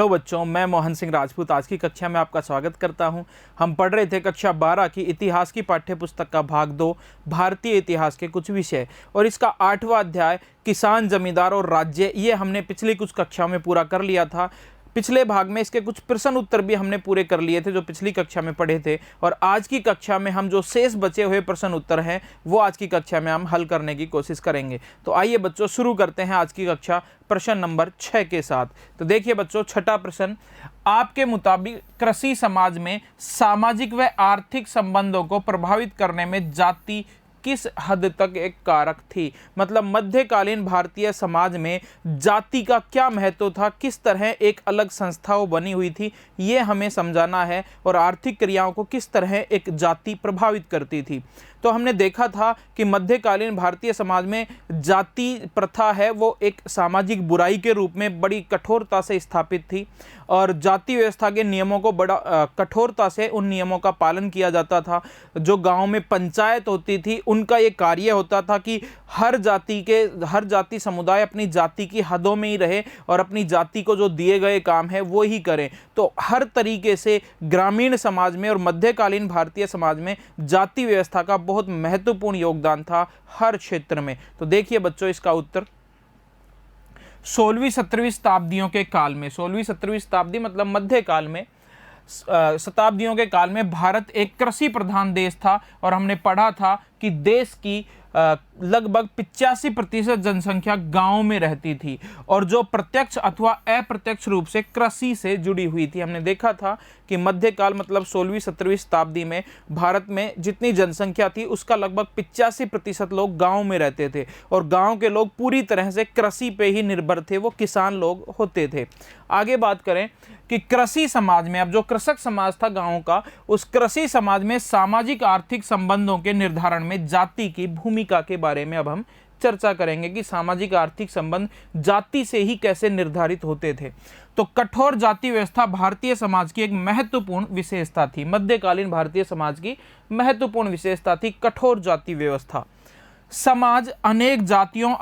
Hello बच्चों, मैं मोहन सिंह राजपूत आज की कक्षा में आपका स्वागत करता हूं। हम पढ़ रहे थे कक्षा 12 की इतिहास की पाठ्य पुस्तक का भाग 2 भारतीय इतिहास के कुछ विषय, और इसका 8वां अध्याय किसान, जमींदार और राज्य, ये हमने पिछली कुछ कक्षाओं में पूरा कर लिया था। पिछले भाग में इसके कुछ प्रश्न उत्तर भी हमने पूरे कर लिए थे जो पिछली कक्षा में पढ़े थे, और आज की कक्षा में हम जो शेष बचे हुए प्रश्न उत्तर हैं वो आज की कक्षा में हम हल करने की कोशिश करेंगे। तो आइए बच्चों, शुरू करते हैं आज की कक्षा प्रश्न नंबर 6 के साथ। तो देखिए बच्चों, छठा प्रश्न, आपके मुताबिक कृषि समाज में सामाजिक व आर्थिक संबंधों को प्रभावित करने में जाति किस हद तक एक कारक थी। मतलब मध्यकालीन भारतीय समाज में जाति का क्या महत्व था, किस तरह एक अलग संस्था बनी हुई थी, ये हमें समझाना है, और आर्थिक क्रियाओं को किस तरह एक जाति प्रभावित करती थी। तो हमने देखा था कि मध्यकालीन भारतीय समाज में जाति प्रथा है वो एक सामाजिक बुराई के रूप में बड़ी कठोरता से स्थापित थी, और जाति व्यवस्था के नियमों को बड़ा कठोरता से उन नियमों का पालन किया जाता था। जो गांव में पंचायत होती थी उनका ये कार्य होता था कि हर जाति समुदाय अपनी जाति की हदों में ही रहे और अपनी जाति को जो दिए गए काम है वो ही करें। तो हर तरीके से ग्रामीण समाज में और मध्यकालीन भारतीय समाज में जाति व्यवस्था का बहुत महत्वपूर्ण योगदान था हर क्षेत्र में। तो देखिए बच्चों, इसका उत्तर 16वीं 17वीं शताब्दियों के काल में, 16वीं 17वीं शताब्दी मतलब मध्यकाल में, शताब्दियों के काल में भारत एक कृषि प्रधान देश था, और हमने पढ़ा था कि देश की लगभग 85% जनसंख्या गांव में रहती थी, और जो प्रत्यक्ष अथवा अप्रत्यक्ष रूप से कृषि से जुड़ी हुई थी। हमने देखा था कि मध्यकाल मतलब 16वीं 17वीं शताब्दी में भारत में जितनी जनसंख्या थी उसका लगभग 85% लोग गांव में रहते थे, और गांव के लोग पूरी तरह से कृषि पे ही निर्भर थे, वो किसान लोग होते थे। आगे बात करें कि कृषि समाज में, अब जो कृषक समाज था गाँव का, उस कृषि समाज में सामाजिक आर्थिक संबंधों के निर्धारण में जाति की भूमिका के बारे में अब हम चर्चा करेंगे कि सामाजिक आर्थिक संबंध जाति से ही कैसे निर्धारित होते थे। तो कठोर जाति व्यवस्था भारतीय समाज की एक महत्वपूर्ण विशेषता थी। मध्यकालीन भारतीय समाज की महत्वपूर्ण विशेषता थी कठोर जाति व्यवस्था। समाज अनेक जातियों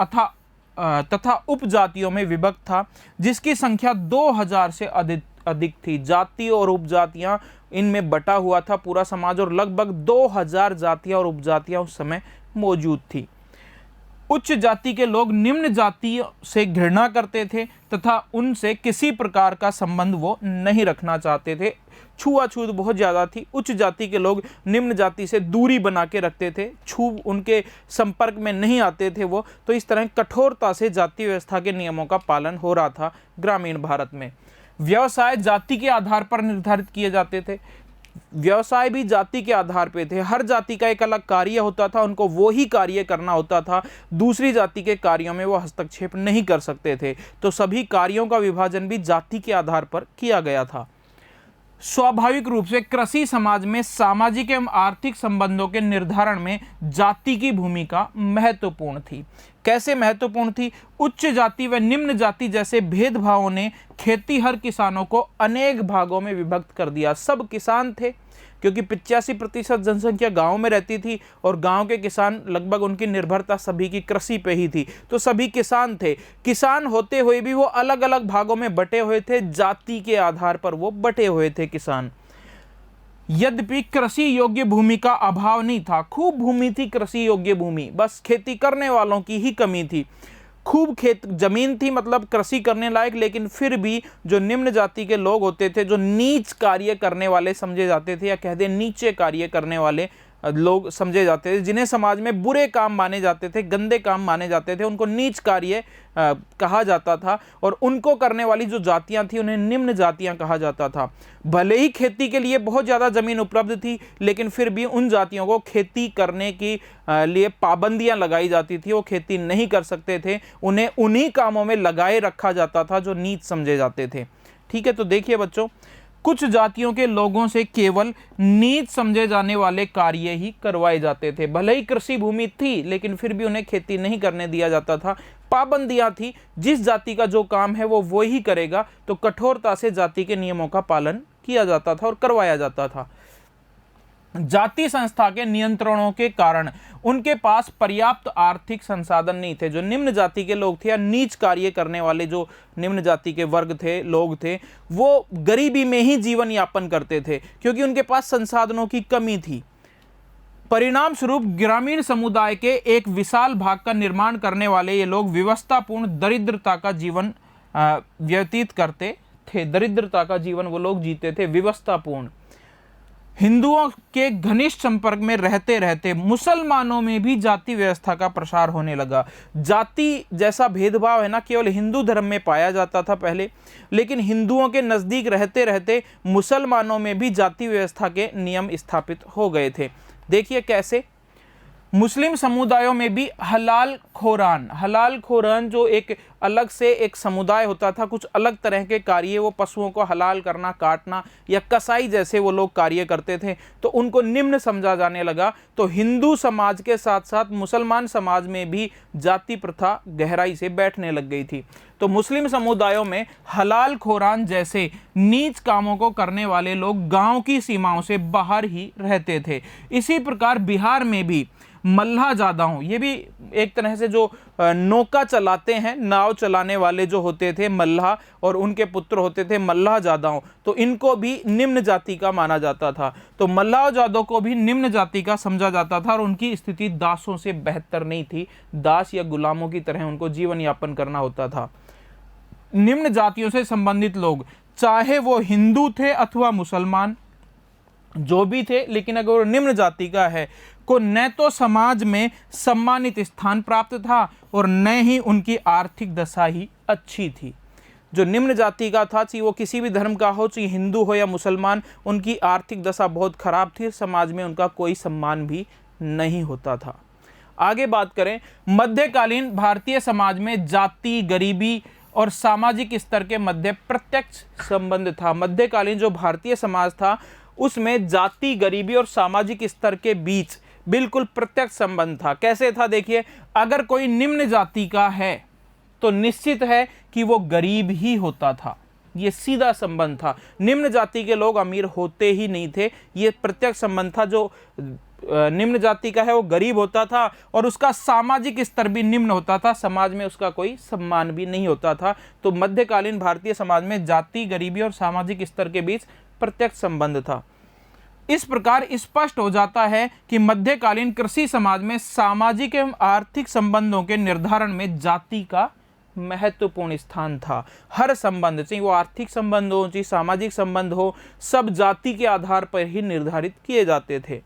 तथा उपजातियों में विभक्त था, जिसकी संख्या 2000 से अधिक थी। जाति और उपजातियां इनमें बटा हुआ था पूरा समाज, और लगभग 2000 जातियां और उपजातियां उस समय मौजूद थी। उच्च जाति के लोग निम्न जाति से घृणा करते थे तथा उनसे किसी प्रकार का संबंध वो नहीं रखना चाहते थे। छुआछूत बहुत ज़्यादा थी। उच्च जाति के लोग निम्न जाति से दूरी बना के रखते थे, उनके संपर्क में नहीं आते थे वो। तो इस तरह कठोरता से जाति व्यवस्था के नियमों का पालन हो रहा था ग्रामीण भारत में। व्यवसाय जाति के आधार पर निर्धारित किए जाते थे। व्यवसाय भी जाति के आधार पे थे। हर जाति का एक अलग कार्य होता था, उनको वो ही कार्य करना होता था, दूसरी जाति के कार्यों में वो हस्तक्षेप नहीं कर सकते थे। तो सभी कार्यों का विभाजन भी जाति के आधार पर किया गया था। स्वाभाविक रूप से कृषि समाज में सामाजिक एवं आर्थिक संबंधों के निर्धारण में जाति की भूमिका महत्वपूर्ण थी। कैसे महत्वपूर्ण थी? उच्च जाति व निम्न जाति जैसे भेदभावों ने खेतीहर किसानों को अनेक भागों में विभक्त कर दिया। सब किसान थे, क्योंकि 85% जनसंख्या गांव में रहती थी, और गांव के किसान लगभग उनकी निर्भरता सभी की कृषि पे ही थी। तो सभी किसान थे। किसान होते हुए भी वो अलग अलग भागों में बटे हुए थे, जाति के आधार पर वो बटे हुए थे किसान। यद्यपि कृषि योग्य भूमि का अभाव नहीं था। खूब भूमि थी, कृषि योग्य भूमि, बस खेती करने वालों की ही कमी थी। खूब खेत जमीन थी, मतलब कृषि करने लायक, लेकिन फिर भी जो निम्न जाति के लोग होते थे, जो नीच कार्य करने वाले समझे जाते थे, या कह दे नीचे कार्य करने वाले लोग समझे जाते थे, जिन्हें समाज में बुरे काम माने जाते थे, गंदे काम माने जाते थे, उनको नीच कार्य कहा जाता था, और उनको करने वाली जो जातियां थी उन्हें निम्न जातियां कहा जाता था। भले ही खेती के लिए बहुत ज़्यादा ज़मीन उपलब्ध थी, लेकिन फिर भी उन जातियों को खेती करने की लिए पाबंदियां लगाई जाती थी। वो खेती नहीं कर सकते थे, उन्हें उन्हीं कामों में लगाए रखा जाता था जो नीच समझे जाते थे। ठीक है, तो देखिए बच्चों, कुछ जातियों के लोगों से केवल नीच समझे जाने वाले कार्य ही करवाए जाते थे। भले ही कृषि भूमि थी, लेकिन फिर भी उन्हें खेती नहीं करने दिया जाता था। पाबंदियां थी, जिस जाति का जो काम है वो ही करेगा। तो कठोरता से जाति के नियमों का पालन किया जाता था और करवाया जाता था। जाति संस्था के नियंत्रणों के कारण उनके पास पर्याप्त आर्थिक संसाधन नहीं थे। जो निम्न जाति के लोग थे या नीच कार्य करने वाले जो निम्न जाति के वर्ग थे, लोग थे, वो गरीबी में ही जीवन यापन करते थे क्योंकि उनके पास संसाधनों की कमी थी। परिणाम स्वरूप ग्रामीण समुदाय के एक विशाल भाग का निर्माण करने वाले ये लोग विवस्थापूर्ण दरिद्रता का जीवन व्यतीत करते थे। दरिद्रता का जीवन वो लोग जीते थे, विवस्थापूर्ण। हिंदुओं के घनिष्ठ संपर्क में रहते रहते मुसलमानों में भी जाति व्यवस्था का प्रसार होने लगा। जाति जैसा भेदभाव है ना, केवल हिंदू धर्म में पाया जाता था पहले, लेकिन हिंदुओं के नज़दीक रहते रहते मुसलमानों में भी जाति व्यवस्था के नियम स्थापित हो गए थे। देखिए कैसे। मुस्लिम समुदायों में भी हलाल खोरान जो एक अलग से एक समुदाय होता था, कुछ अलग तरह के कार्य, वो पशुओं को हलाल करना, काटना या कसाई जैसे वो लोग कार्य करते थे, तो उनको निम्न समझा जाने लगा। तो हिंदू समाज के साथ साथ मुसलमान समाज में भी जाति प्रथा गहराई से बैठने लग गई थी। तो मुस्लिम समुदायों में हलाल खोरान जैसे नीच कामों को करने वाले लोग गांव की सीमाओं से बाहर ही रहते थे। इसी प्रकार बिहार में भी मल्लाह जादाओं, ये भी एक तरह से जो नौका चलाते हैं, नाव चलाने वाले जो होते थे मल्लाह, और उनके पुत्र होते थे मल्लाह जादाओं, तो इनको भी निम्न जाति का माना जाता था। तो मल्लाह जादों को भी निम्न जाति का समझा जाता था और उनकी स्थिति दासों से बेहतर नहीं थी। दास या गुलामों की तरह उनको जीवन यापन करना होता था। निम्न जातियों से संबंधित लोग, चाहे वो हिंदू थे अथवा मुसलमान, जो भी थे, लेकिन अगर वो निम्न जाति का है, को न तो समाज में सम्मानित स्थान प्राप्त था और न ही उनकी आर्थिक दशा ही अच्छी थी। जो निम्न जाति का था, चाहे वो किसी भी धर्म का हो, चाहे हिंदू हो या मुसलमान, उनकी आर्थिक दशा बहुत खराब थी, समाज में उनका कोई सम्मान भी नहीं होता था। आगे बात करें, मध्यकालीन भारतीय समाज में जाति, गरीबी और सामाजिक स्तर के मध्य प्रत्यक्ष संबंध था। मध्यकालीन जो भारतीय समाज था उसमें जाति, गरीबी और सामाजिक स्तर के बीच बिल्कुल प्रत्यक्ष संबंध था। कैसे था देखिए, अगर कोई निम्न जाति का है तो निश्चित है कि वो गरीब ही होता था। ये सीधा संबंध था। निम्न जाति के लोग अमीर होते ही नहीं थे, ये प्रत्यक्ष संबंध था। जो निम्न जाति का है वो गरीब होता था और उसका सामाजिक स्तर भी निम्न होता था, समाज में उसका कोई सम्मान भी नहीं होता था। तो मध्यकालीन भारतीय समाज में जाति, गरीबी और सामाजिक स्तर के बीच प्रत्यक्ष संबंध था। इस प्रकार स्पष्ट हो जाता है कि मध्यकालीन कृषि समाज में सामाजिक एवं आर्थिक संबंधों के निर्धारण में जाति का महत्वपूर्ण स्थान था। हर संबंध, चाहे वो आर्थिक संबंध हो, चाहे सामाजिक संबंध हो, सब जाति के आधार पर ही निर्धारित किए जाते थे।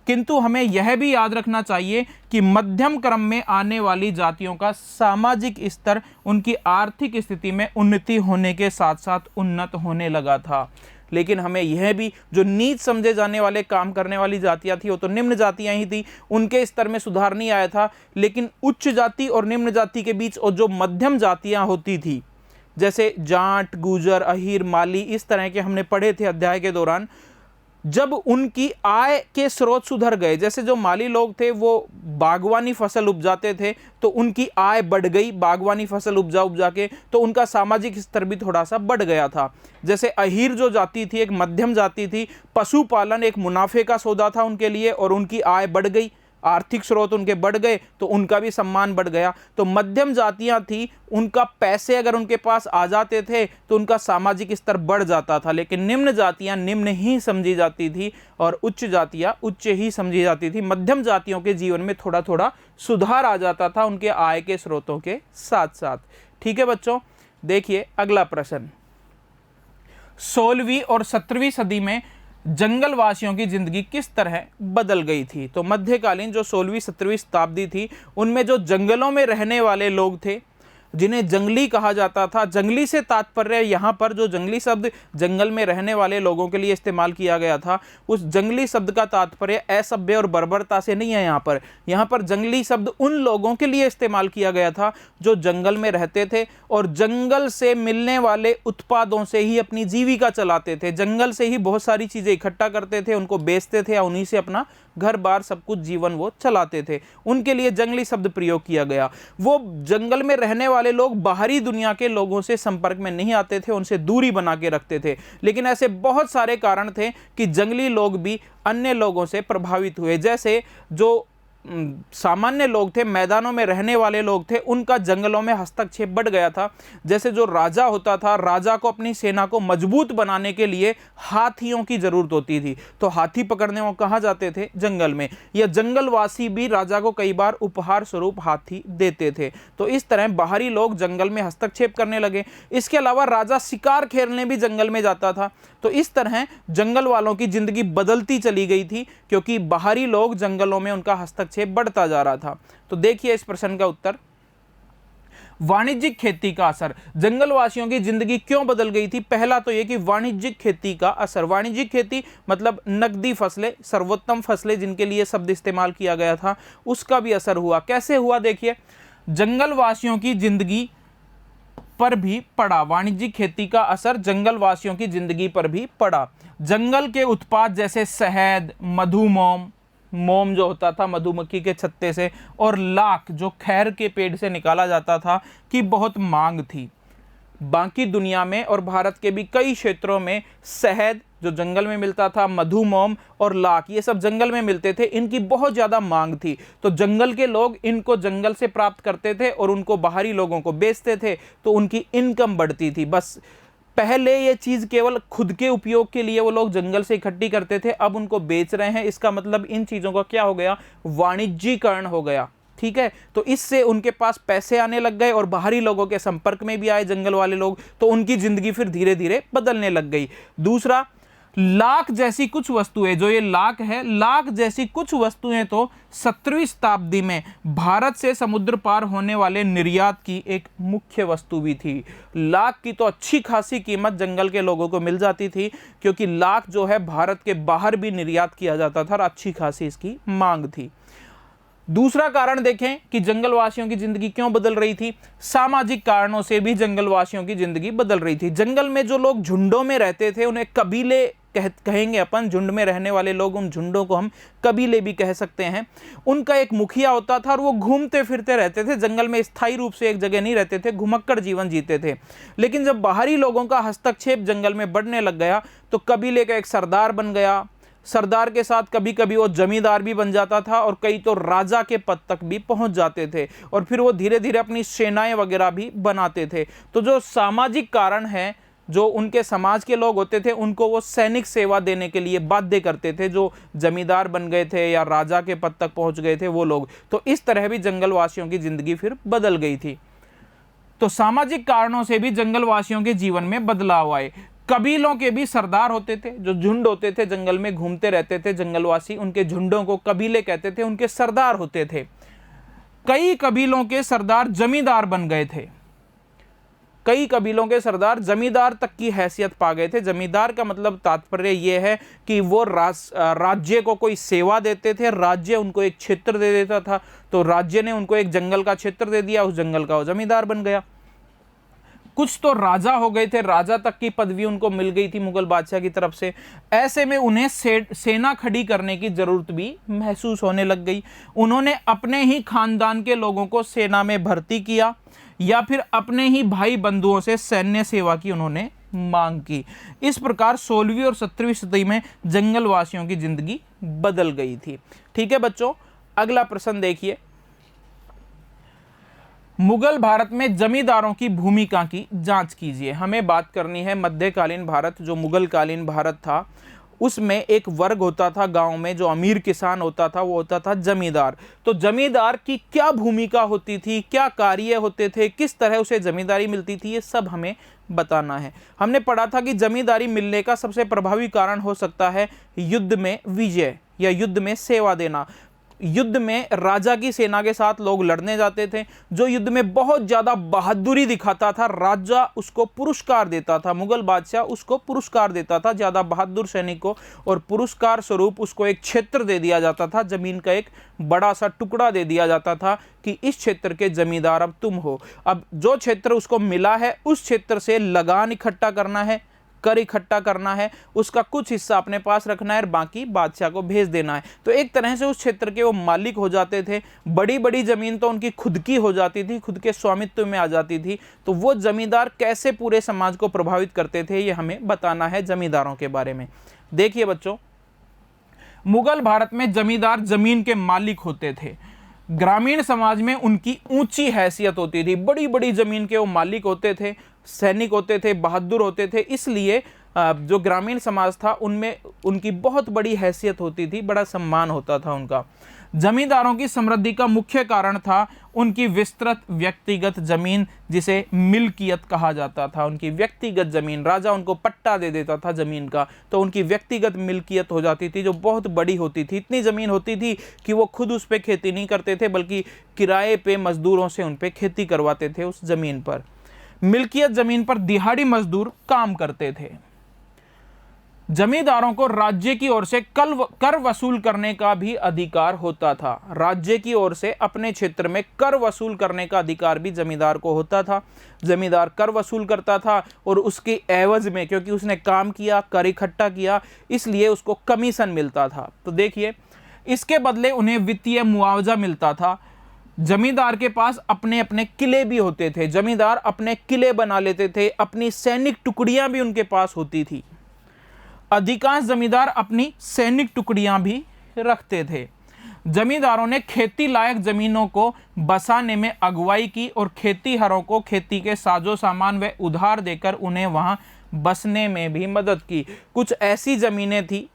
किंतु हमें यह भी याद रखना चाहिए कि मध्यम क्रम में आने वाली जातियों का सामाजिक स्तर उनकी आर्थिक स्थिति में उन्नति होने के साथ साथ उन्नत होने लगा था। लेकिन हमें यह भी, जो नीच समझे जाने वाले काम करने वाली जातियां थी वो तो निम्न जातियां ही थी, उनके स्तर में सुधार नहीं आया था। लेकिन उच्च जाति और निम्न जाति के बीच और जो मध्यम जातियां होती थी, जैसे जाट, गुजर, अहीर, माली, इस तरह के हमने पढ़े थे अध्याय के दौरान, जब उनकी आय के स्रोत सुधर गए, जैसे जो माली लोग थे वो बागवानी फसल उपजाते थे तो उनकी आय बढ़ गई, बागवानी फसल उपजा के, तो उनका सामाजिक स्तर भी थोड़ा सा बढ़ गया था। जैसे अहीर जो जाति थी एक मध्यम जाति थी, पशुपालन एक मुनाफे का सौदा था उनके लिए और उनकी आय बढ़ गई, आर्थिक स्रोत उनके बढ़ गए तो उनका भी सम्मान बढ़ गया। तो मध्यम जातियां थी, उनका पैसे अगर उनके पास आ जाते थे तो उनका सामाजिक स्तर बढ़ जाता था। लेकिन निम्न जातियां निम्न ही समझी जाती थी और उच्च जातियां उच्च ही समझी जाती थी। मध्यम जातियों के जीवन में थोड़ा थोड़ा सुधार आ जाता था उनके आय के स्रोतों के साथ साथ। ठीक है बच्चों, देखिए अगला प्रश्न, 16वीं और 17वीं सदी में जंगल वासियों की जिंदगी किस तरह बदल गई थी। तो मध्यकालीन जो 16वीं 17वीं शताब्दी थी, उनमें जो जंगलों में रहने वाले लोग थे, जिन्हें जंगली कहा जाता था, जंगली से तात्पर्य यहाँ पर जो जंगली शब्द जंगल में रहने वाले लोगों के लिए इस्तेमाल किया गया था, उस जंगली शब्द का तात्पर्य असभ्य और बर्बरता से नहीं है। यहाँ पर जंगली शब्द उन लोगों के लिए इस्तेमाल किया गया था जो जंगल में रहते थे और जंगल से मिलने वाले उत्पादों से ही अपनी जीविका चलाते थे। जंगल से ही बहुत सारी चीज़ें इकट्ठा करते थे, उनको बेचते थे या उन्हीं से अपना घर बार सब कुछ जीवन वो चलाते थे। उनके लिए जंगली शब्द प्रयोग किया गया। वो जंगल में रहने वाले लोग बाहरी दुनिया के लोगों से संपर्क में नहीं आते थे, उनसे दूरी बना के रखते थे। लेकिन ऐसे बहुत सारे कारण थे कि जंगली लोग भी अन्य लोगों से प्रभावित हुए। जैसे जो सामान्य लोग थे, मैदानों में रहने वाले लोग थे, उनका जंगलों में हस्तक्षेप बढ़ गया था। जैसे जो राजा होता था, राजा को अपनी सेना को मजबूत बनाने के लिए हाथियों की जरूरत होती थी, तो हाथी पकड़ने वो कहाँ जाते थे? जंगल में। या जंगलवासी भी राजा को कई बार उपहार स्वरूप हाथी देते थे। तो इस तरह बाहरी लोग जंगल में हस्तक्षेप करने लगे। इसके अलावा राजा शिकार खेलने भी जंगल में जाता था। तो इस तरह जंगल वालों की जिंदगी बदलती चली गई थी, क्योंकि बाहरी लोग जंगलों में उनका हस्तक्षेप बढ़ता जा रहा था। तो देखिए इस प्रश्न का उत्तर, वाणिज्यिक खेती का असर। जंगलवासियों की जिंदगी क्यों बदल गई थी? पहला तो यह कि वाणिज्यिक खेती का असर। वाणिज्यिक खेती मतलब नकदी फसलें, सर्वोत्तम फसलें जिनके लिए शब्द इस्तेमाल किया गया था, उसका भी असर हुआ। कैसे हुआ? देखिए, जंगलवासियों की जिंदगी पर भी पड़ा। वाणिज्यिक खेती का असर जंगलवासियों की जिंदगी पर भी पड़ा। जंगल के उत्पाद जैसे शहद, मधुमोम, मोम जो होता था मधुमक्खी के छत्ते से, और लाख जो खैर के पेड़ से निकाला जाता था, की बहुत मांग थी। बाकी दुनिया में और भारत के भी कई क्षेत्रों में शहद जो जंगल में मिलता था, मधुमोम और लाख, ये सब जंगल में मिलते थे, इनकी बहुत ज़्यादा मांग थी। तो जंगल के लोग इनको जंगल से प्राप्त करते थे और उनको बाहरी लोगों को बेचते थे, तो उनकी इनकम बढ़ती थी। बस पहले ये चीज़ केवल खुद के उपयोग के लिए वो लोग जंगल से इकट्ठी करते थे, अब उनको बेच रहे हैं। इसका मतलब इन चीज़ों का क्या हो गया? वाणिज्यीकरण हो गया। ठीक है, तो इससे उनके पास पैसे आने लग गए और बाहरी लोगों के संपर्क में भी आए जंगल वाले लोग, तो उनकी जिंदगी फिर धीरे धीरे बदलने लग गई। दूसरा, लाख जैसी कुछ वस्तुएं, जो ये लाख है, लाख जैसी कुछ वस्तुएं तो 17वीं शताब्दी में भारत से समुद्र पार होने वाले निर्यात की एक मुख्य वस्तु भी थी। लाख की तो अच्छी खासी कीमत जंगल के लोगों को मिल जाती थी, क्योंकि लाख जो है भारत के बाहर भी निर्यात किया जाता था और अच्छी खासी इसकी मांग थी। दूसरा कारण देखें कि जंगलवासियों की जिंदगी क्यों बदल रही थी। सामाजिक कारणों से भी जंगलवासियों की जिंदगी बदल रही थी। जंगल में जो लोग झुंडों में रहते थे, उन्हें कबीले कहेंगे अपन। झुंड में रहने वाले लोग, उन झुंडों को हम कबीले भी कह सकते हैं। उनका एक मुखिया होता था और वो घूमते फिरते रहते थे, जंगल में स्थायी रूप से एक जगह नहीं रहते थे, घुमक्कड़ जीवन जीते थे। लेकिन जब बाहरी लोगों का हस्तक्षेप जंगल में बढ़ने लग गया, तो कबीले का एक सरदार बन गया। सरदार के साथ कभी कभी वो जमींदार भी बन जाता था और कई तो राजा के पद तक भी पहुंच जाते थे, और फिर वो धीरे धीरे अपनी सेनाएं वगैरह भी बनाते थे। तो जो सामाजिक कारण है, जो उनके समाज के लोग होते थे, उनको वो सैनिक सेवा देने के लिए बाध्य करते थे, जो जमींदार बन गए थे या राजा के पद तक पहुंच गए थे वो लोग। तो इस तरह भी जंगलवासियों की जिंदगी फिर बदल गई थी। तो सामाजिक कारणों से भी जंगलवासियों के जीवन में बदलाव आए। कबीलों के भी सरदार होते थे, जो झुंड होते थे, जंगल में घूमते रहते थे जंगलवासी, उनके झुंडों को कबीले कहते थे, उनके सरदार होते थे। कई कबीलों के सरदार जमींदार बन गए थे। कई कबीलों के सरदार जमींदार तक की हैसियत पा गए थे। जमींदार का मतलब तात्पर्य यह है कि वो राज्य को कोई सेवा देते थे, राज्य उनको एक क्षेत्र दे देता था, तो राज्य ने उनको एक जंगल का क्षेत्र दे दिया, उस जंगल का वो जमींदार बन गया। कुछ तो राजा हो गए थे, राजा तक की पदवी उनको मिल गई थी मुगल बादशाह की तरफ से। ऐसे में उन्हें सेना खड़ी करने की जरूरत भी महसूस होने लग गई। उन्होंने अपने ही खानदान के लोगों को सेना में भर्ती किया, या फिर अपने ही भाई बंधुओं से सैन्य सेवा की उन्होंने मांग की। इस प्रकार 16वीं और 17वीं सदी में जंगलवासियों की जिंदगी बदल गई थी। ठीक है बच्चों, अगला प्रश्न देखिए। मुगल भारत में जमींदारों की भूमिका की जांच कीजिए। हमें बात करनी है मध्यकालीन भारत, जो मुगल कालीन भारत था, उसमें एक वर्ग होता था गांव में, जो अमीर किसान होता था, वो होता था जमींदार। तो जमींदार की क्या भूमिका होती थी, क्या कार्य होते थे, किस तरह उसे जमींदारी मिलती थी, ये सब हमें बताना है। हमने पढ़ा था कि जमींदारी मिलने का सबसे प्रभावी कारण हो सकता है युद्ध में विजय या युद्ध में सेवा देना। युद्ध में राजा की सेना के साथ लोग लड़ने जाते थे। जो युद्ध में बहुत ज़्यादा बहादुरी दिखाता था, राजा उसको पुरस्कार देता था, मुगल बादशाह उसको पुरस्कार देता था ज़्यादा बहादुर सैनिक को, और पुरस्कार स्वरूप उसको एक क्षेत्र दे दिया जाता था, ज़मीन का एक बड़ा सा टुकड़ा दे दिया जाता था कि इस क्षेत्र के जमींदार अब तुम हो। अब जो क्षेत्र उसको मिला है, उस क्षेत्र से लगान इकट्ठा करना है, कर इकट्ठा करना है, उसका कुछ हिस्सा अपने पास रखना है और बाकी बादशाह को भेज देना है। तो एक तरह से उस क्षेत्र के वो मालिक हो जाते थे। बड़ी बड़ी जमीन तो उनकी खुद की हो जाती थी, खुद के स्वामित्व में आ जाती थी। तो वो जमींदार कैसे पूरे समाज को प्रभावित करते थे, ये हमें बताना है जमींदारों के बारे में। देखिए बच्चों, मुगल भारत में जमींदार जमीन के मालिक होते थे। ग्रामीण समाज में उनकी ऊंची हैसियत होती थी, बड़ी बड़ी जमीन के वो मालिक होते थे, सैनिक होते थे, बहादुर होते थे। इसलिए जो ग्रामीण समाज था उनमें उनकी बहुत बड़ी हैसियत होती थी, बड़ा सम्मान होता था उनका। जमींदारों की समृद्धि का मुख्य कारण था उनकी विस्तृत व्यक्तिगत जमीन, जिसे मिल्कियत कहा जाता था। उनकी व्यक्तिगत जमीन, राजा उनको पट्टा दे देता था जमीन का, तो उनकी व्यक्तिगत मिल्कियत हो जाती थी जो बहुत बड़ी होती थी। इतनी जमीन होती थी कि वो खुद उस पर खेती नहीं करते थे, बल्कि किराए पे मजदूरों से उन पर खेती करवाते थे उस जमीन पर। मिल्कियत जमीन पर दिहाड़ी मजदूर काम करते थे। जमींदारों को राज्य की ओर से कर वसूल करने का भी अधिकार होता था। राज्य की ओर से अपने क्षेत्र में कर वसूल करने का अधिकार भी जमींदार को होता था। जमींदार कर वसूल करता था और उसके एवज में, क्योंकि उसने काम किया, कर इकट्ठा किया, इसलिए उसको कमीशन मिलता था। तो देखिए, इसके बदले उन्हें वित्तीय मुआवजा मिलता था। जमींदार के पास अपने अपने किले भी होते थे। जमींदार अपने किले बना लेते थे, अपनी सैनिक टुकड़ियां भी उनके पास होती थी। अधिकांश जमींदार अपनी सैनिक टुकड़ियां भी रखते थे। जमींदारों ने खेती लायक जमीनों को बसाने में अगुवाई की और खेतीहरों को खेती के साजो सामान व उधार देकर उन्हें वहां बसने में भी मदद की। कुछ ऐसी जमीनें थी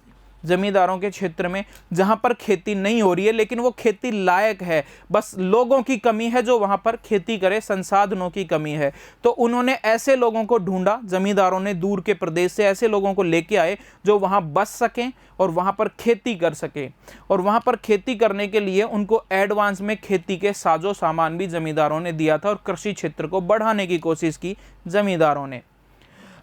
जमींदारों के क्षेत्र में जहां पर खेती नहीं हो रही है, लेकिन वो खेती लायक है, बस लोगों की कमी है जो वहां पर खेती करे, संसाधनों की कमी है। तो उन्होंने ऐसे लोगों को ढूंढा, जमींदारों ने दूर के प्रदेश से ऐसे लोगों को लेके आए जो वहां बस सकें और वहां पर खेती कर सकें। और वहां पर खेती करने के लिए उनको एडवांस में खेती के साजो सामान भी जमींदारों ने दिया था और कृषि क्षेत्र को बढ़ाने की कोशिश की जमींदारों ने।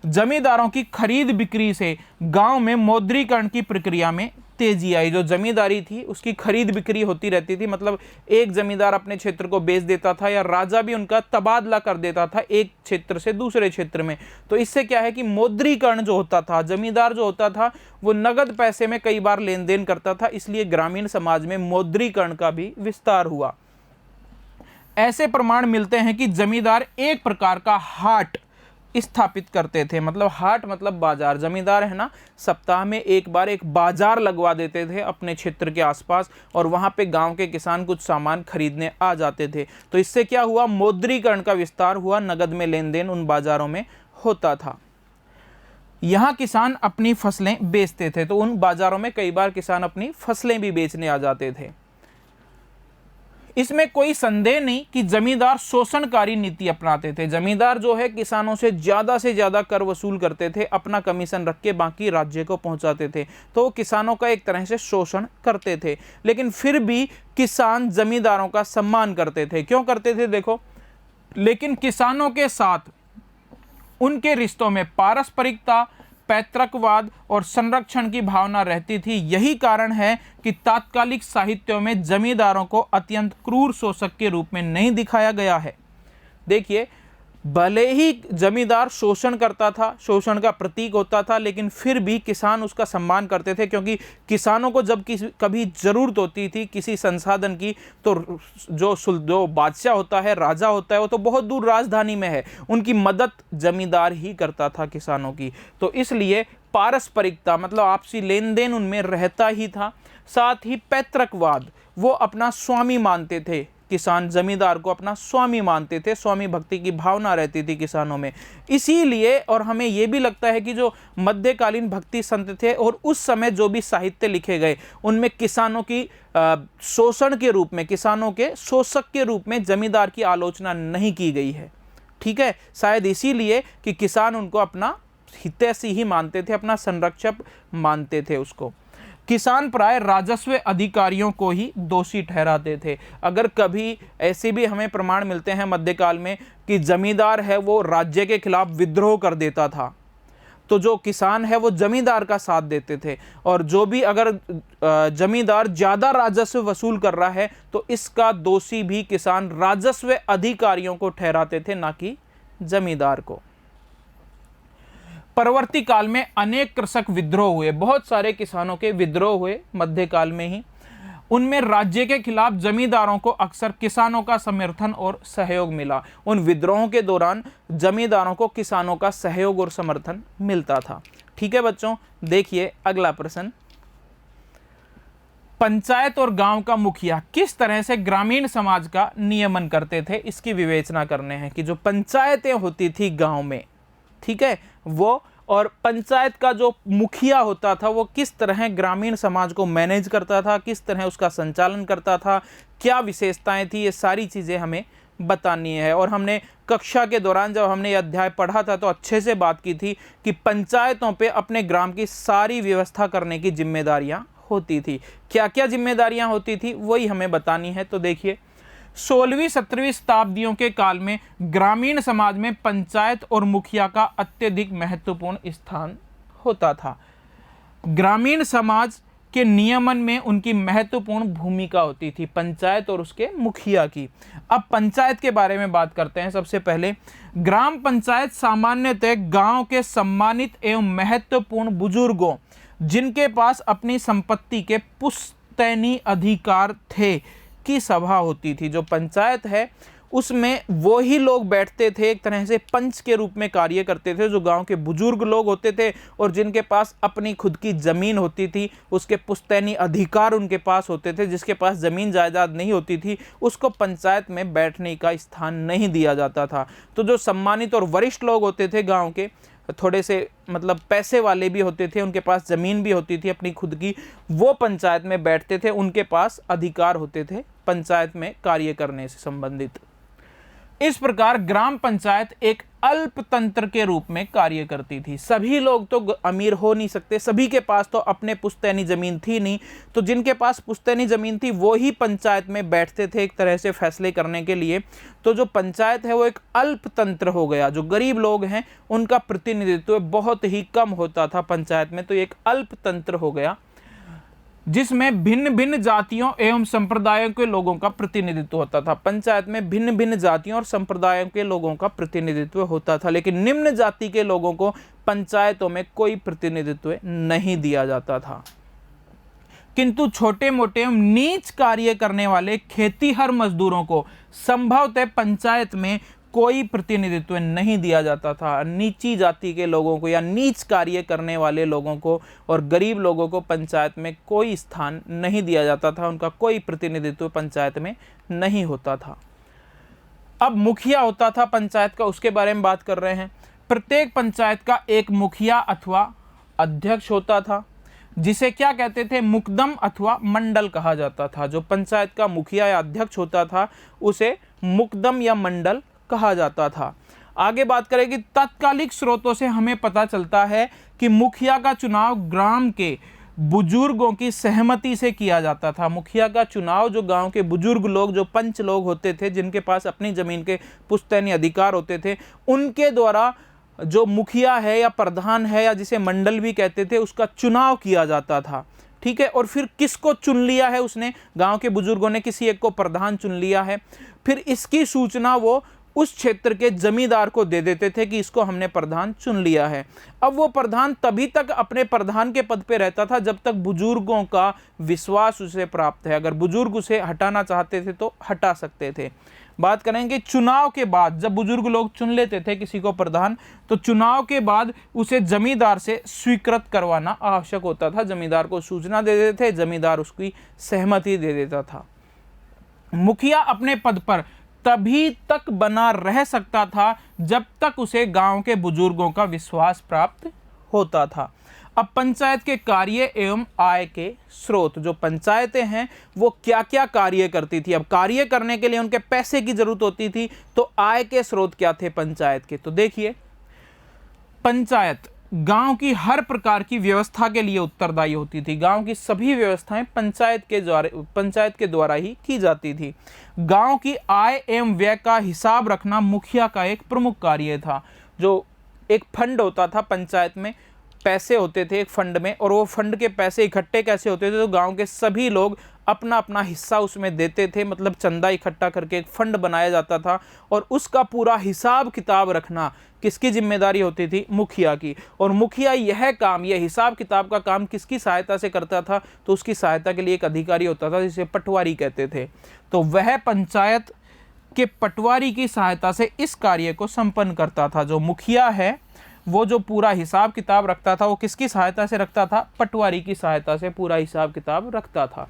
जमींदारों की खरीद बिक्री से गांव में मौद्रीकरण की प्रक्रिया में तेजी आई। जो जमींदारी थी उसकी खरीद बिक्री होती रहती थी, मतलब एक जमींदार अपने क्षेत्र को बेच देता था या राजा भी उनका तबादला कर देता था एक क्षेत्र से दूसरे क्षेत्र में। तो इससे क्या है कि मौद्रीकरण जो होता था, जमींदार जो होता था वो नगद पैसे में कई बार लेन देन करता था, इसलिए ग्रामीण समाज में मौद्रीकरण का भी विस्तार हुआ। ऐसे प्रमाण मिलते हैं कि जमींदार एक प्रकार का हाट स्थापित करते थे। मतलब हाट मतलब बाजार। जमींदार है ना, सप्ताह में एक बार एक बाजार लगवा देते थे अपने क्षेत्र के आसपास और वहां पे गांव के किसान कुछ सामान खरीदने आ जाते थे। तो इससे क्या हुआ, मौद्रीकरण का विस्तार हुआ, नगद में लेन देन उन बाजारों में होता था। यहाँ किसान अपनी फसलें बेचते थे, तो उन बाजारों में कई बार किसान अपनी फसलें भी बेचने आ जाते थे। इसमें कोई संदेह नहीं कि जमींदार शोषणकारी नीति अपनाते थे। जमींदार जो है किसानों से ज्यादा कर वसूल करते थे, अपना कमीशन रख के बाकी राज्य को पहुंचाते थे। तो किसानों का एक तरह से शोषण करते थे, लेकिन फिर भी किसान जमींदारों का सम्मान करते थे। क्यों करते थे देखो, लेकिन किसानों के साथ उनके रिश्तों में पारस्परिकता, पैतृकवाद और संरक्षण की भावना रहती थी। यही कारण है कि तात्कालिक साहित्यों में जमींदारों को अत्यंत क्रूर शोषक के रूप में नहीं दिखाया गया है। देखिए, भले ही जमींदार शोषण करता था, शोषण का प्रतीक होता था, लेकिन फिर भी किसान उसका सम्मान करते थे, क्योंकि किसानों को जब कभी ज़रूरत होती थी किसी संसाधन की, तो जो बादशाह होता है, राजा होता है, वो तो बहुत दूर राजधानी में है, उनकी मदद जमींदार ही करता था किसानों की। तो इसलिए पारस्परिकता मतलब आपसी लेन देन उनमें रहता ही था। साथ ही पैतृकवाद, वो अपना स्वामी मानते थे, किसान जमींदार को अपना स्वामी मानते थे, स्वामी भक्ति की भावना रहती थी किसानों में। इसीलिए और हमें यह भी लगता है कि जो मध्यकालीन भक्ति संत थे और उस समय जो भी साहित्य लिखे गए उनमें किसानों की शोषण के रूप में, किसानों के शोषक के रूप में जमींदार की आलोचना नहीं की गई है। ठीक है, शायद इसीलिए कि किसान उनको अपना हितैषी ही मानते थे, अपना संरक्षक मानते थे उसको। किसान प्राय राजस्व अधिकारियों को ही दोषी ठहराते थे। अगर कभी ऐसे भी हमें प्रमाण मिलते हैं मध्यकाल में कि जमींदार है वो राज्य के खिलाफ विद्रोह कर देता था, तो जो किसान है वो जमींदार का साथ देते थे। और जो भी अगर जमींदार ज़्यादा राजस्व वसूल कर रहा है तो इसका दोषी भी किसान राजस्व अधिकारियों को ठहराते थे, ना कि जमींदार को। परवर्ती काल में अनेक कृषक विद्रोह हुए, बहुत सारे किसानों के विद्रोह हुए मध्यकाल में ही। उनमें राज्य के खिलाफ जमींदारों को अक्सर किसानों का समर्थन और सहयोग मिला। उन विद्रोहों के दौरान जमींदारों को किसानों का सहयोग और समर्थन मिलता था। ठीक है बच्चों, देखिए अगला प्रश्न, पंचायत और गांव का मुखिया किस तरह से ग्रामीण समाज का नियमन करते थे, इसकी विवेचना करने हैं कि जो पंचायतें होती थी गांव में, ठीक है, वो और पंचायत का जो मुखिया होता था वो किस तरह ग्रामीण समाज को मैनेज करता था, किस तरह उसका संचालन करता था, क्या विशेषताएं थी, ये सारी चीज़ें हमें बतानी है। और हमने कक्षा के दौरान जब हमने ये अध्याय पढ़ा था तो अच्छे से बात की थी कि पंचायतों पे अपने ग्राम की सारी व्यवस्था करने की जिम्मेदारियां होती थी। क्या क्या जिम्मेदारियां होती थी वही हमें बतानी है। तो देखिए, 16वीं 17वीं शताब्दियों के काल में ग्रामीण समाज में पंचायत और मुखिया का अत्यधिक महत्वपूर्ण स्थान होता था। ग्रामीण समाज के नियमन में उनकी महत्वपूर्ण भूमिका होती थी, पंचायत और उसके मुखिया की। अब पंचायत के बारे में बात करते हैं। सबसे पहले, ग्राम पंचायत सामान्यतः गांव के सम्मानित एवं महत्वपूर्ण बुजुर्गों जिनके पास अपनी संपत्ति के पुश्तैनी अधिकार थे की सभा होती थी। जो पंचायत है उसमें वो ही लोग बैठते थे, एक तरह से पंच के रूप में कार्य करते थे, जो गांव के बुजुर्ग लोग होते थे और जिनके पास अपनी खुद की ज़मीन होती थी, उसके पुश्तैनी अधिकार उनके पास होते थे। जिसके पास ज़मीन जायदाद नहीं होती थी उसको पंचायत में बैठने का स्थान नहीं दिया जाता था। तो जो सम्मानित और वरिष्ठ लोग होते थे गाँव के, थोड़े से मतलब पैसे वाले भी होते थे, उनके पास ज़मीन भी होती थी अपनी खुद की, वो पंचायत में बैठते थे, उनके पास अधिकार होते थे पंचायत में कार्य करने से संबंधित। इस प्रकार ग्राम पंचायत एक अल्पतंत्र के रूप में कार्य करती थी। सभी लोग तो अमीर हो नहीं सकते, सभी के पास तो अपने पुश्तैनी ज़मीन थी नहीं, तो जिनके पास पुश्तैनी ज़मीन थी वो ही पंचायत में बैठते थे एक तरह से फैसले करने के लिए। तो जो पंचायत है वो एक अल्पतंत्र हो गया। जो गरीब लोग हैं उनका प्रतिनिधित्व बहुत ही कम होता था पंचायत में, तो एक अल्पतंत्र हो गया जिसमें भिन्न भिन्न जातियों एवं संप्रदायों के लोगों का प्रतिनिधित्व होता था। पंचायत में भिन्न भिन्न जातियों और संप्रदायों के लोगों का प्रतिनिधित्व होता था, लेकिन निम्न जाति के लोगों को पंचायतों में कोई प्रतिनिधित्व नहीं दिया जाता था। किंतु छोटे मोटे एवं नीच कार्य करने वाले खेतीहर मजदूरों को संभवतः पंचायत में कोई प्रतिनिधित्व नहीं दिया जाता था। नीची जाति के लोगों को या नीच कार्य करने वाले लोगों को और गरीब लोगों को पंचायत में कोई स्थान नहीं दिया जाता था, उनका कोई प्रतिनिधित्व पंचायत में नहीं होता था। अब मुखिया होता था पंचायत का, उसके बारे में बात कर रहे हैं। प्रत्येक पंचायत का एक मुखिया अथवा अध्यक्ष होता था, जिसे क्या कहते थे, मुकदम अथवा मंडल कहा जाता था। जो पंचायत का मुखिया या अध्यक्ष होता था उसे मुकदम या मंडल कहा जाता था। आगे बात करें कि तात्कालिक स्रोतों से हमें पता चलता है कि मुखिया का चुनाव ग्राम के बुजुर्गों की सहमति से किया जाता था। मुखिया का चुनाव जो गांव के बुजुर्ग लोग, जो पंच लोग होते थे, जिनके पास अपनी जमीन के पुश्तैनी अधिकार होते थे, उनके द्वारा जो मुखिया है या प्रधान है या जिसे मंडल भी कहते थे, उसका चुनाव किया जाता था। ठीक है, और फिर किसको चुन लिया है उसने, गांव के बुजुर्गों ने किसी एक को प्रधान चुन लिया है, फिर इसकी सूचना वो उस क्षेत्र के जमींदार को दे देते थे कि इसको हमने प्रधान चुन लिया है। अब वो प्रधान तभी तक अपने प्रधान के पद पे रहता था जब तक बुजुर्गों का विश्वास उसे प्राप्त है। अगर बुजुर्ग उसे हटाना चाहते थे तो हटा सकते थे। बात करेंगे चुनाव के बाद, जब बुजुर्ग लोग चुन लेते थे किसी को प्रधान, तो चुनाव के बाद उसे जमींदार से स्वीकृत करवाना आवश्यक होता था। जमींदार को सूचना दे देते थे, जमींदार उसकी सहमति दे देता था। मुखिया अपने पद पर तभी तक बना रह सकता था जब तक उसे गांव के बुजुर्गों का विश्वास प्राप्त होता था। अब पंचायत के कार्य एवं आय के स्रोत, जो पंचायतें हैं वो क्या क्या कार्य करती थी। अब कार्य करने के लिए उनके पैसे की जरूरत होती थी, तो आय के स्रोत क्या थे पंचायत के। तो देखिए, पंचायत गांव की हर प्रकार की व्यवस्था के लिए उत्तरदायी होती थी। गांव की सभी व्यवस्थाएं पंचायत के द्वारा ही की जाती थी। गांव की आय एवं व्यय का हिसाब रखना मुखिया का एक प्रमुख कार्य था। जो एक फंड होता था पंचायत में, पैसे होते थे एक फंड में, और वो फंड के पैसे इकट्ठे कैसे होते थे, तो गांव के सभी लोग अपना अपना हिस्सा उसमें देते थे। मतलब चंदा इकट्ठा करके एक फंड बनाया जाता था और उसका पूरा हिसाब किताब रखना किसकी जिम्मेदारी होती थी? मुखिया की। और मुखिया यह काम, यह हिसाब किताब का काम किसकी सहायता से करता था? तो उसकी सहायता के लिए एक अधिकारी होता था जिसे पटवारी कहते थे। तो वह पंचायत के पटवारी की सहायता से इस कार्य को संपन्न करता था। जो मुखिया है वो जो पूरा हिसाब किताब रखता था वो किसकी सहायता से रखता था? पटवारी की सहायता से पूरा हिसाब किताब रखता था।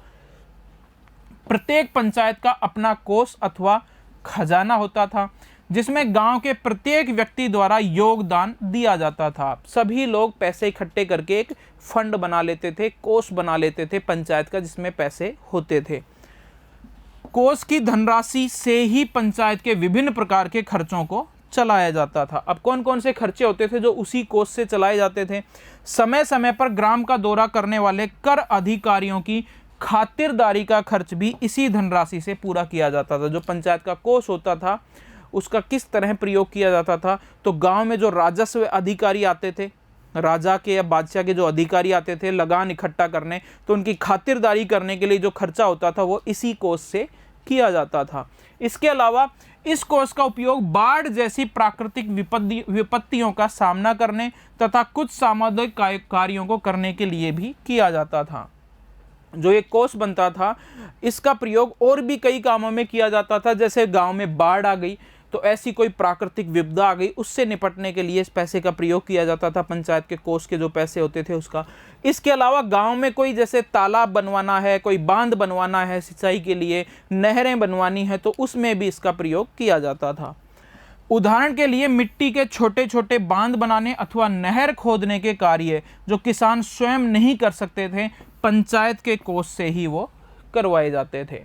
प्रत्येक पंचायत का अपना कोष अथवा खजाना होता था जिसमें गांव के प्रत्येक व्यक्ति द्वारा योगदान दिया जाता था। सभी लोग पैसे इकट्ठे करके एक फंड बना लेते थे, कोष बना लेते थे पंचायत का, जिसमें पैसे होते थे। कोष की धनराशि से ही पंचायत के विभिन्न प्रकार के खर्चों को चलाया जाता था। अब कौन कौन से खर्चे होते थे जो उसी कोष से चलाए जाते थे? समय समय पर ग्राम का दौरा करने वाले कर अधिकारियों की खातिरदारी का खर्च भी इसी धनराशि से पूरा किया जाता था। जो पंचायत का कोष होता था उसका किस तरह प्रयोग किया जाता था? तो गांव में जो राजस्व अधिकारी आते थे, राजा के या बादशाह के जो अधिकारी आते थे लगान इकट्ठा करने, तो उनकी खातिरदारी करने के लिए जो खर्चा होता था वो इसी कोष से किया जाता था। इसके अलावा इस कोष का उपयोग बाढ़ जैसी प्राकृतिक विपत्तियों का सामना करने तथा कुछ सामुदायिक कार्यों को करने के लिए भी किया जाता था। जो ये कोष बनता था इसका प्रयोग और भी कई कामों में किया जाता था। जैसे गांव में बाढ़ आ गई तो ऐसी कोई प्राकृतिक विपदा आ गई, उससे निपटने के लिए इस पैसे का प्रयोग किया जाता था, पंचायत के कोष के जो पैसे होते थे उसका। इसके अलावा गांव में कोई जैसे तालाब बनवाना है, कोई बांध बनवाना है सिंचाई के लिए, नहरें बनवानी है, तो उसमें भी इसका प्रयोग किया जाता था। उदाहरण के लिए मिट्टी के छोटे छोटे बांध बनाने अथवा नहर खोदने के कार्य जो किसान स्वयं नहीं कर सकते थे, पंचायत के कोष से ही वो करवाए जाते थे।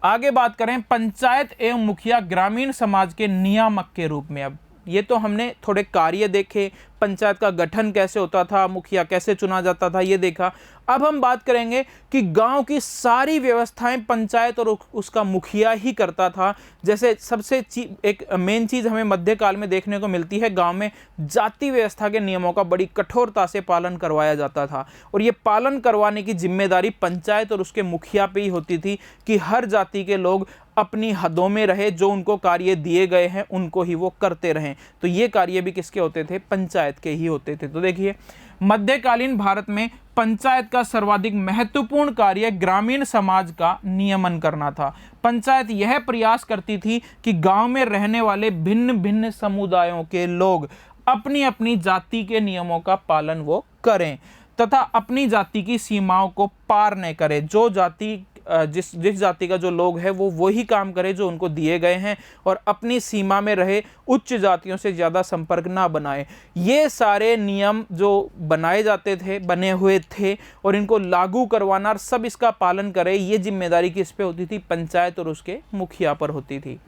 आगे बात करें पंचायत एवं मुखिया ग्रामीण समाज के नियामक के रूप में। अब ये तो हमने थोड़े कार्य देखे, पंचायत का गठन कैसे होता था, मुखिया कैसे चुना जाता था, ये देखा। अब हम बात करेंगे कि गांव की सारी व्यवस्थाएं पंचायत और उसका मुखिया ही करता था। जैसे सबसे एक मेन चीज़ हमें मध्यकाल में देखने को मिलती है, गांव में जाति व्यवस्था के नियमों का बड़ी कठोरता से पालन करवाया जाता था। और ये पालन करवाने की जिम्मेदारी पंचायत और उसके मुखिया पे ही होती थी कि हर जाति के लोग अपनी हदों में रहे, जो उनको कार्य दिए गए हैं उनको ही वो करते रहें। तो ये कार्य भी किसके होते थे? पंचायत के ही होते थे। तो देखिए मध्यकालीन भारत में पंचायत का सर्वाधिक महत्वपूर्ण कार्य ग्रामीण समाज का नियमन करना था। पंचायत यह प्रयास करती थी कि गांव में रहने वाले भिन्न भिन्न समुदायों के लोग अपनी अपनी जाति के नियमों का पालन वो करें तथा अपनी जाति की सीमाओं को पार न करें। जो जाति जिस जाति का जो लोग है वो वही काम करे जो उनको दिए गए हैं, और अपनी सीमा में रहे, उच्च जातियों से ज़्यादा संपर्क ना बनाए। ये सारे नियम जो बनाए जाते थे, बने हुए थे, और इनको लागू करवाना और सब इसका पालन करे, ये जिम्मेदारी किस पे होती थी? पंचायत और उसके मुखिया पर होती थी।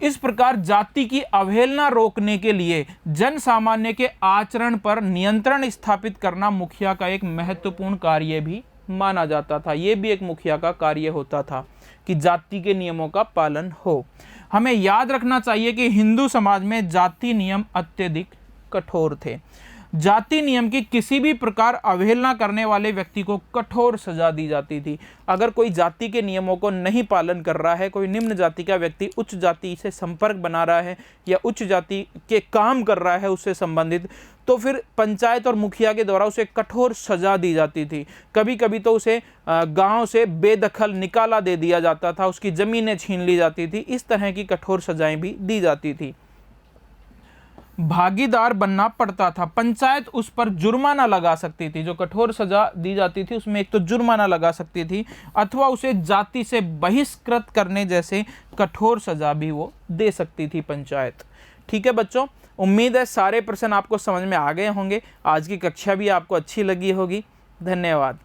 इस प्रकार जाति की अवहेलना रोकने के लिए जन सामान्य के आचरण पर नियंत्रण स्थापित करना मुखिया का एक महत्वपूर्ण कार्य भी माना जाता था। ये भी एक मुखिया का कार्य होता था कि जाति के नियमों का पालन हो। हमें याद रखना चाहिए कि हिंदू समाज में जाति नियम अत्यधिक कठोर थे। जाति नियम की किसी भी प्रकार अवहेलना करने वाले व्यक्ति को कठोर सजा दी जाती थी। अगर कोई जाति के नियमों को नहीं पालन कर रहा है, कोई निम्न जाति का व्यक्ति उच्च जाति से संपर्क बना रहा है या उच्च जाति के काम कर रहा है उससे संबंधित, तो फिर पंचायत और मुखिया के द्वारा उसे कठोर सजा दी जाती थी। कभी कभी तो उसे गांव से बेदखल निकाला दे दिया जाता था, उसकी ज़मीनें छीन ली जाती थी। इस तरह की कठोर सजाएं भी दी जाती थी। भागीदार बनना पड़ता था। पंचायत उस पर जुर्माना लगा सकती थी। जो कठोर सजा दी जाती थी उसमें एक तो जुर्माना लगा सकती थी, अथवा उसे जाति से बहिष्कृत करने जैसे कठोर सजा भी वो दे सकती थी पंचायत। ठीक है बच्चों, उम्मीद है सारे प्रश्न आपको समझ में आ गए होंगे। आज की कक्षा भी आपको अच्छी लगी होगी। धन्यवाद।